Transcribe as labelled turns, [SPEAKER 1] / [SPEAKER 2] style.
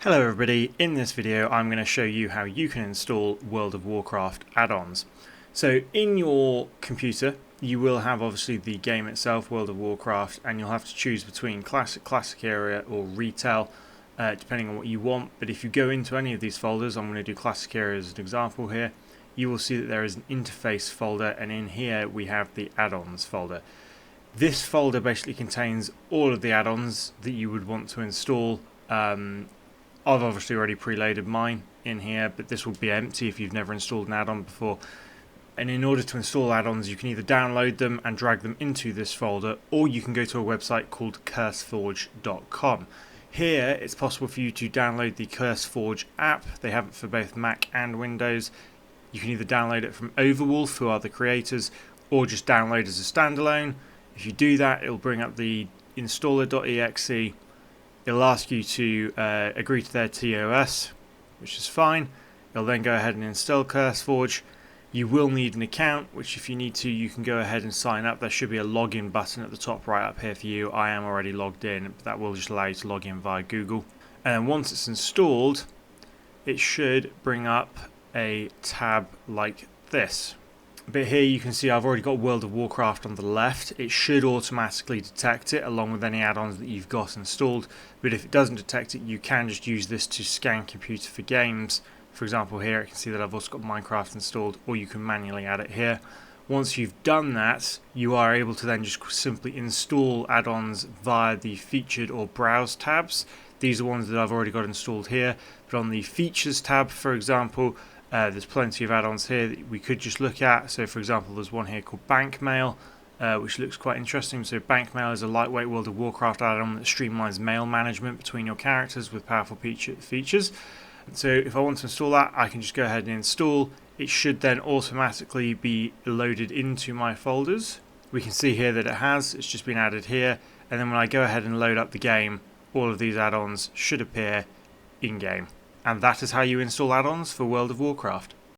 [SPEAKER 1] Hello everybody, in this video I'm going to show you how you can install World of Warcraft add-ons. So in your computer you will have obviously the game itself, World of Warcraft, and you'll have to choose between classic area or retail depending on what you want. But if you go into any of these folders, I'm going to do classic area as an example here, you will see that there is an interface folder, and in here we have the add-ons folder. This folder basically contains all of the add-ons that you would want to install. I've obviously already preloaded mine in here, but this will be empty if you've never installed an add-on before. And in order to install add-ons, you can either download them and drag them into this folder, or you can go to a website called curseforge.com. Here it's possible for you to download the CurseForge app. They have it for both Mac and Windows. You can either download it from Overwolf, who are the creators, or just download as a standalone. If you do that, it'll bring up the installer.exe. It'll ask you to agree to their TOS, which is fine. You'll then go ahead and install CurseForge. You will need an account, which if you need to, you can go ahead and sign up. There should be a login button at the top right up here for you. I am already logged in, but that will just allow you to log in via Google. And once it's installed, it should bring up a tab like this. But here you can see I've already got World of Warcraft on the left. It should automatically detect it along with any add-ons that you've got installed, but if it doesn't detect it, you can just use this to scan computer for games. For example, here you can see that I've also got Minecraft installed, or you can manually add it here. Once you've done that, you are able to then just simply install add-ons via the featured or browse tabs. These are ones that I've already got installed here, but on the features tab, for example, there's plenty of add-ons here that we could just look at. So for example, there's one here called Bank Mail, which looks quite interesting. So Bank Mail is a lightweight World of Warcraft add-on that streamlines mail management between your characters with powerful features. So if I want to install that, I can just go ahead and install. It should then automatically be loaded into my folders. We can see here that it has, it's just been added here. And then when I go ahead and load up the game, all of these add-ons should appear in-game. And that is how you install add-ons for World of Warcraft.